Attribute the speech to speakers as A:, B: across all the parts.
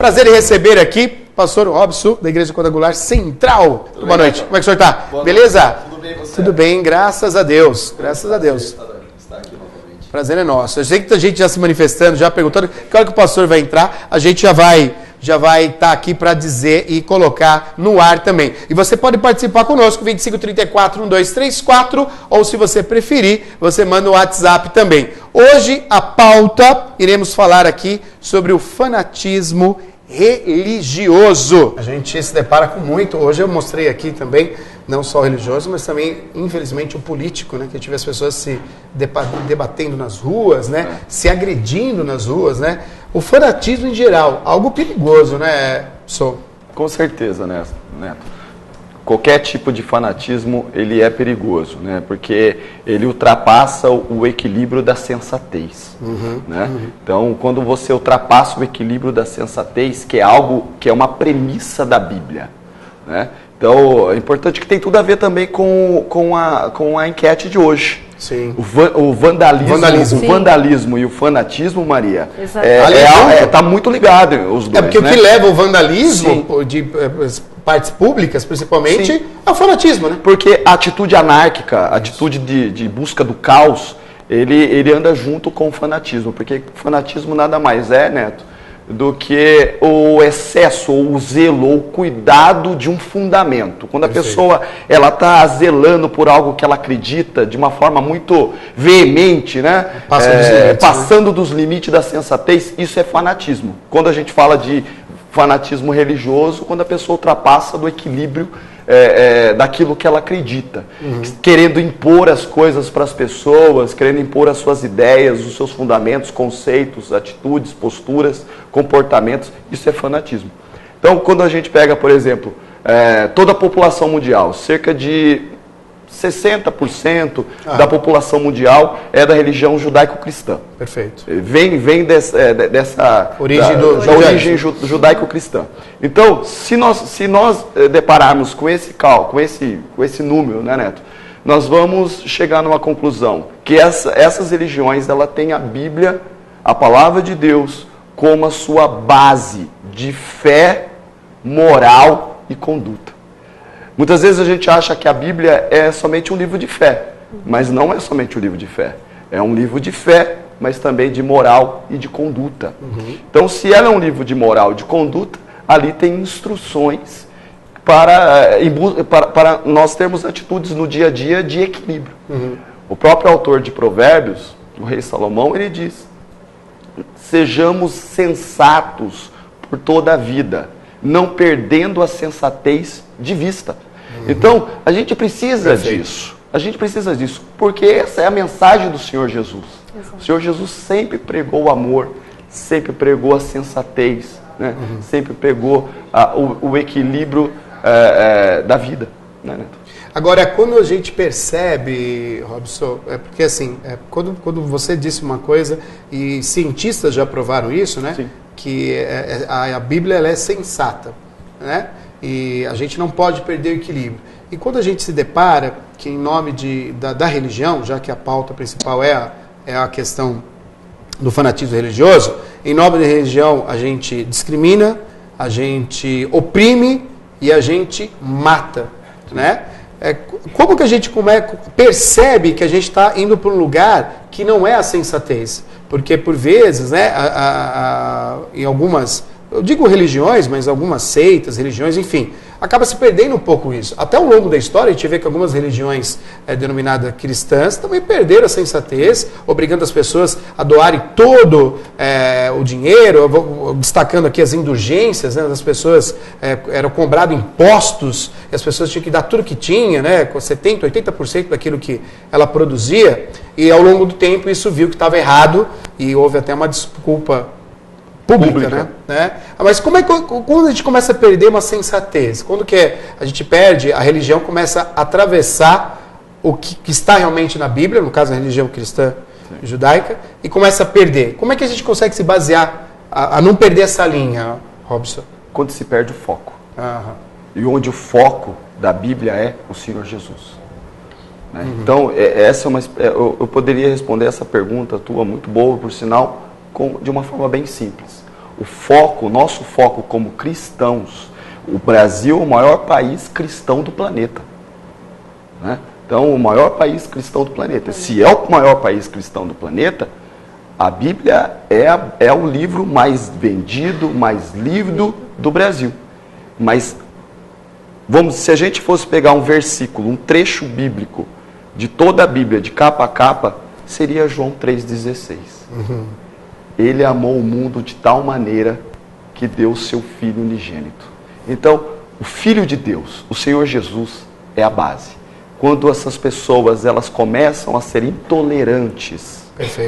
A: Prazer em receber aqui pastor Robson, da Igreja Quadrangular Central. Boa noite. Como é que o senhor está? Beleza?
B: Tudo bem, você?
A: Tudo bem, graças a Deus. Graças a Deus.
B: Estar aqui novamente.
A: Prazer é nosso. Eu sei que a gente já se manifestando, já perguntando que hora que o pastor vai entrar, a gente já vai estar aqui para dizer e colocar no ar também. E você pode participar conosco, 2534-1234, ou se você preferir, você manda o WhatsApp também. Hoje, a pauta, iremos falar aqui sobre o fanatismo religioso. A gente se depara com muito. Hoje eu mostrei aqui também, não só o religioso, mas também, infelizmente, o político, né? Que tive as pessoas se debatendo nas ruas, né? Se agredindo nas ruas, né? O fanatismo em geral, algo perigoso, né, Sou?
C: Com certeza, né, Neto? Qualquer tipo de fanatismo, ele é perigoso, né? Porque ele ultrapassa o equilíbrio da sensatez, né? Então, quando você ultrapassa o equilíbrio da sensatez, que é algo que é uma premissa da Bíblia, né? Então, é importante que tem tudo a ver também com a enquete de hoje.
A: Sim.
C: O vandalismo e o fanatismo, Maria, tá muito ligado os dois.
A: É porque, né? O que leva o vandalismo,
C: Sim,
A: de partes públicas, principalmente, sim, é o fanatismo, né?
C: Porque a atitude anárquica, a atitude de busca do caos, ele anda junto com o fanatismo. Porque o fanatismo nada mais é, Neto, do que o excesso, ou o zelo, ou o cuidado de um fundamento. Quando a pessoa está zelando por algo que ela acredita de uma forma muito veemente, né? Passando dos limites da sensatez, isso é fanatismo. Quando a gente fala de fanatismo religioso, quando a pessoa ultrapassa do equilíbrio daquilo que ela acredita, querendo impor as coisas para as pessoas, querendo impor as suas ideias, os seus fundamentos, conceitos, atitudes, posturas, comportamentos, isso é fanatismo. Então, quando a gente pega, por exemplo, toda a população mundial, cerca de 60% da população mundial é da religião judaico-cristã.
A: Perfeito.
C: Vem dessa origem judaico-cristã. Então, se nós depararmos com esse cálculo, com esse número, né, Neto, nós vamos chegar numa conclusão que essas religiões, ela têm a Bíblia, a palavra de Deus, como a sua base de fé, moral e conduta. Muitas vezes a gente acha que a Bíblia é somente um livro de fé, mas não é somente um livro de fé. É um livro de fé, mas também de moral e de conduta. Então, se ela é um livro de moral e de conduta, ali tem instruções para nós termos atitudes no dia a dia de equilíbrio. O próprio autor de Provérbios, o rei Salomão, ele diz: sejamos sensatos por toda a vida, não perdendo a sensatez de vista. Então, a gente precisa disso. A gente precisa disso, porque essa é a mensagem do Senhor Jesus. Exato. O Senhor Jesus sempre pregou o amor, sempre pregou a sensatez, né? Sempre pregou o equilíbrio da vida, né, Neto?
A: Agora, quando a gente percebe, Robson, porque assim, quando você disse uma coisa, e cientistas já provaram isso, né? Sim. Que a Bíblia ela é sensata, né? E a gente não pode perder o equilíbrio. E quando a gente se depara que em nome da religião, já que a pauta principal é a questão do fanatismo religioso, em nome da religião a gente discrimina, a gente oprime e a gente mata, né? Como que a gente percebe que a gente está indo para um lugar que não é a sensatez? Porque por vezes, né, em algumas, eu digo religiões, mas algumas seitas, religiões, enfim, acaba se perdendo um pouco isso. Até ao longo da história, a gente vê que algumas religiões denominadas cristãs também perderam a sensatez, obrigando as pessoas a doarem todo o dinheiro. Eu vou destacando aqui as indulgências, né, das pessoas, eram cobrados impostos, e as pessoas tinham que dar tudo que tinha, né, com 70%, 80% daquilo que ela produzia, e ao longo do tempo isso viu que estava errado, e houve até uma desculpa pública. Né? Mas como quando a gente começa a perder uma sensatez? Quando que a gente perde, a religião começa a atravessar o que está realmente na Bíblia, no caso a religião cristã judaica, e começa a perder. Como é que a gente consegue se basear a não perder essa linha, Robson?
C: Quando se perde o foco. E onde o foco da Bíblia é o Senhor Jesus. Né? Então, eu poderia responder essa pergunta tua, muito boa, por sinal, de uma forma bem simples. o nosso foco como cristãos, o Brasil é o maior país cristão do planeta. Né? Então, o maior país cristão do planeta. Se é o maior país cristão do planeta, a Bíblia é o livro mais vendido, mais lido do Brasil. Mas, se a gente fosse pegar um versículo, um trecho bíblico de toda a Bíblia, de capa a capa, seria João 3,16. Ele amou o mundo de tal maneira que deu o seu Filho unigênito. Então, o Filho de Deus, o Senhor Jesus, é a base. Quando essas pessoas elas começam a ser intolerantes,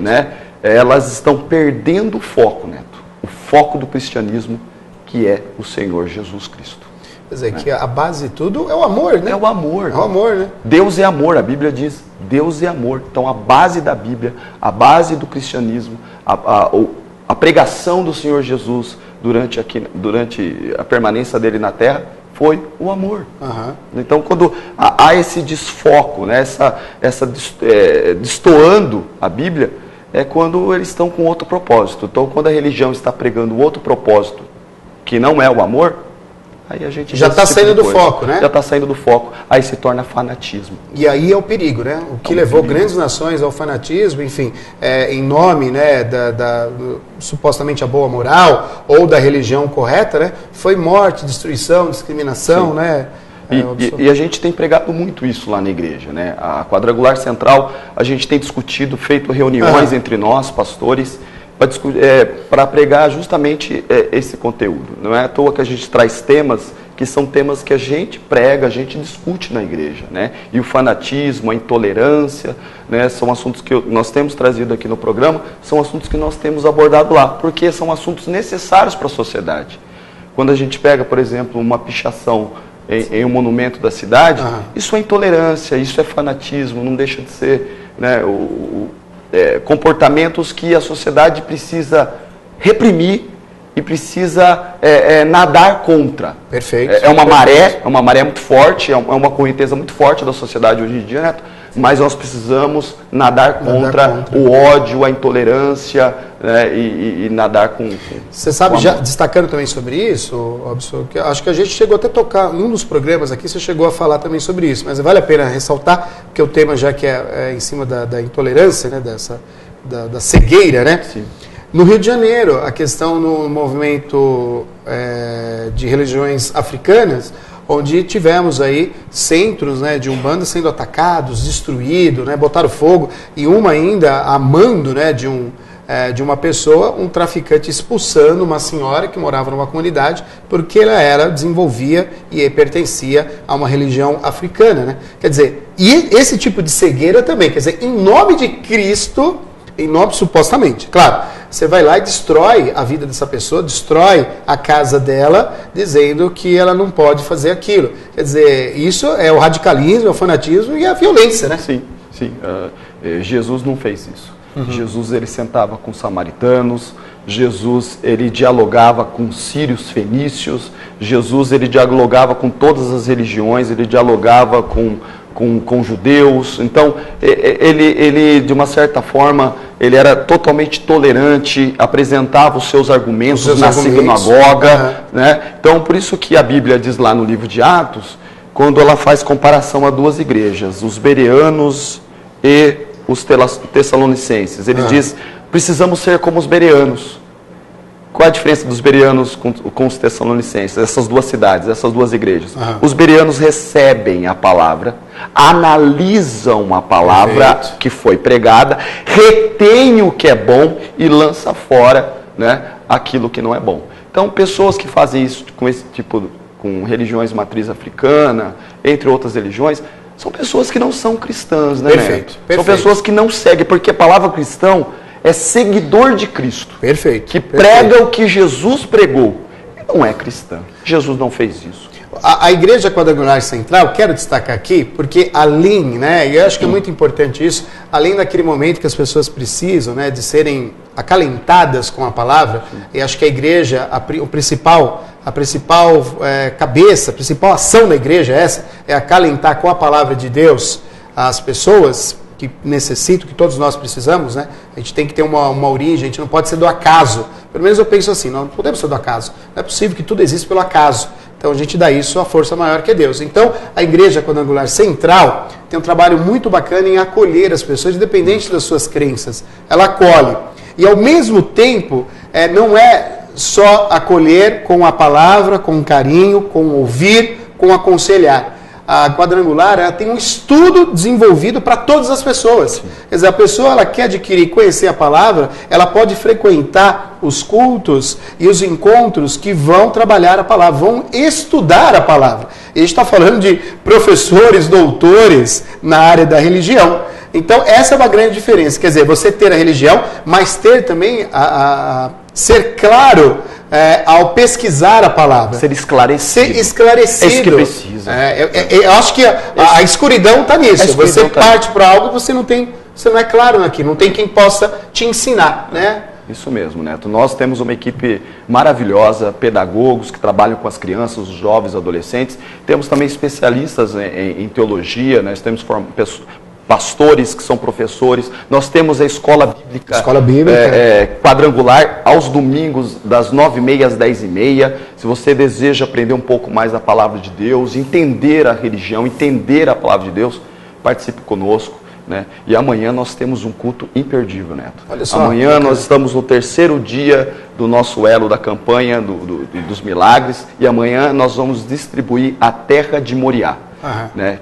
C: né, elas estão perdendo o foco, Neto. O foco do cristianismo, que é o Senhor Jesus Cristo.
A: Quer dizer, que a base de tudo é o amor, né?
C: É o amor.
A: É o amor, né?
C: Deus é amor, a Bíblia diz, Deus é amor. Então a base da Bíblia, a base do cristianismo, a pregação do Senhor Jesus durante a permanência dele na terra, foi o amor. Então quando há esse desfoco, né, destoando a Bíblia, é quando eles estão com outro propósito. Então quando a religião está pregando outro propósito, que não é o amor, aí a gente
A: já está saindo do foco, né?
C: Já está saindo do foco, aí se torna fanatismo.
A: E aí é o perigo, né? O que levou grandes nações ao fanatismo, enfim, em nome, né, supostamente a boa moral ou da religião correta, né? Foi morte, destruição, discriminação, né?
C: E a gente tem pregado muito isso lá na igreja, né? A Quadrangular Central, a gente tem discutido, feito reuniões entre nós, pastores, para pregar justamente esse conteúdo. Não é à toa que a gente traz temas que são temas que a gente prega, a gente discute na igreja, né? E o fanatismo, a intolerância, né? São assuntos que nós temos trazido aqui no programa, são assuntos que nós temos abordado lá, porque são assuntos necessários para a sociedade. Quando a gente pega, por exemplo, uma pichação em um monumento da cidade, isso é intolerância, isso é fanatismo, não deixa de ser, né, comportamentos que a sociedade precisa reprimir e precisa nadar contra.
A: Perfeito.
C: É uma maré muito forte, é uma correnteza muito forte da sociedade hoje em dia, Neto, mas nós precisamos nadar contra o ódio, a intolerância, né, e nadar com...
A: Você sabe, já destacando também sobre isso, Robson, que acho que a gente chegou até a tocar, num dos programas aqui, você chegou a falar também sobre isso, mas vale a pena ressaltar, porque o tema já que é em cima da intolerância, né, da cegueira, né?
C: Sim.
A: No Rio de Janeiro, a questão no movimento de religiões africanas, onde tivemos aí centros, né, de Umbanda sendo atacados, destruídos, né, botaram fogo, e uma ainda amando, né, de uma pessoa, um traficante expulsando uma senhora que morava numa comunidade, porque ela desenvolvia e pertencia a uma religião africana, né? Quer dizer, e esse tipo de cegueira também, quer dizer, em nome de Cristo, em nome supostamente, claro, você vai lá e destrói a vida dessa pessoa, destrói a casa dela, dizendo que ela não pode fazer aquilo. Quer dizer, isso é o radicalismo, é o fanatismo e a violência, né?
C: Sim, sim. Jesus não fez isso. Jesus, ele sentava com samaritanos, Jesus, ele dialogava com sírios, fenícios, Jesus, ele dialogava com todas as religiões, ele dialogava com judeus. Então, ele, de uma certa forma, ele era totalmente tolerante, apresentava os seus argumentos na sinagoga, né? Então, por isso que a Bíblia diz lá no livro de Atos, quando ela faz comparação a duas igrejas, os bereanos e os tessalonicenses. Ele diz, precisamos ser como os bereanos. Qual a diferença dos bereanos com os tessalonicenses? Essas duas cidades, essas duas igrejas. Os bereanos recebem a palavra, analisam a palavra que foi pregada, retém o que é bom e lança fora, né, aquilo que não é bom. Então, pessoas que fazem isso com esse tipo, com religiões matriz africana, entre outras religiões, são pessoas que não são cristãs, né?
A: Perfeito.
C: São pessoas que não seguem, porque a palavra cristão é seguidor de Cristo.
A: Perfeito.
C: Que prega o que Jesus pregou. Não é cristã. Jesus não fez isso.
A: A Igreja Quadrangular Central, quero destacar aqui, porque além, né, e eu acho que é muito importante isso, além daquele momento que as pessoas precisam, né, de serem acalentadas com a palavra, e acho que a Igreja, a principal cabeça, a principal ação da Igreja é acalentar com a palavra de Deus as pessoas que necessitam, que todos nós precisamos, né? A gente tem que ter uma origem, a gente não pode ser do acaso Pelo menos eu penso assim, não podemos ser do acaso. Não é possível que tudo exista pelo acaso. Então a gente dá isso à força maior que é Deus. Então a Igreja Quadrangular Central tem um trabalho muito bacana em acolher as pessoas, independente das suas crenças. Ela acolhe. E ao mesmo tempo, não é só acolher com a palavra, com carinho, com ouvir, com aconselhar. A Quadrangular, ela tem um estudo desenvolvido para todas as pessoas. Quer dizer, a pessoa, ela quer adquirir, conhecer a palavra, ela pode frequentar os cultos e os encontros que vão trabalhar a palavra, vão estudar a palavra. E a gente está falando de professores, doutores na área da religião. Então, essa é uma grande diferença. Quer dizer, você ter a religião, mas ter também ser claro ao pesquisar a palavra.
C: Ser esclarecido.
A: Ser esclarecido.
C: É isso que precisa.
A: Eu acho que a escuridão está nisso. Você parte para algo e você não é claro naquilo, não tem quem possa te ensinar, né?
C: Isso mesmo, Neto. Nós temos uma equipe maravilhosa, pedagogos que trabalham com as crianças, os jovens, adolescentes. Temos também especialistas em teologia, nós temos pastores que são professores. Nós temos a escola bíblica, quadrangular aos domingos das 9h30 às 10h30. Se você deseja aprender um pouco mais da palavra de Deus, entender a religião, entender a palavra de Deus, participe conosco, né? E amanhã nós temos um culto imperdível, Neto.
A: Olha só,
C: amanhã nós estamos no terceiro dia do nosso elo da campanha dos milagres, e amanhã nós vamos distribuir a terra de Moriá. Né?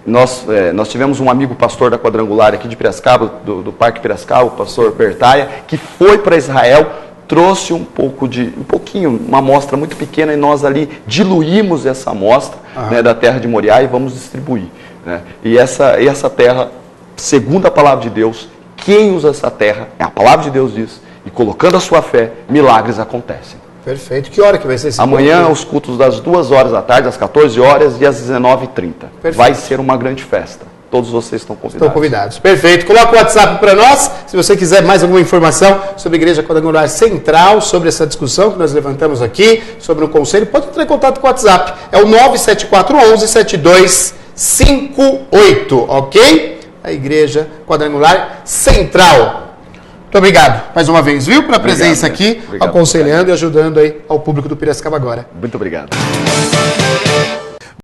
C: Nós tivemos um amigo pastor da Quadrangular aqui de Piracicaba, do Parque Piracicaba, o pastor Bertaia, que foi para Israel, trouxe uma amostra muito pequena, e nós ali diluímos essa amostra, né, da terra de Moriá, e vamos distribuir, né? E essa terra, segundo a palavra de Deus, quem usa essa terra, a palavra de Deus diz, e colocando a sua fé, milagres acontecem.
A: Perfeito. Que hora que vai ser esse
C: amanhã,
A: culto?
C: Os cultos das 2h da tarde, às 14 horas e às 19h30. Vai ser uma grande festa. Todos vocês estão convidados.
A: Estão convidados. Perfeito. Coloca o WhatsApp para nós. Se você quiser mais alguma informação sobre a Igreja Quadrangular Central, sobre essa discussão que nós levantamos aqui, sobre o conselho, pode entrar em contato com o WhatsApp. É o 97411-7258, ok? A Igreja Quadrangular Central. Muito obrigado mais uma vez, viu, pela presença aqui, aconselhando e ajudando aí ao público do Piracicaba Agora.
C: Muito obrigado.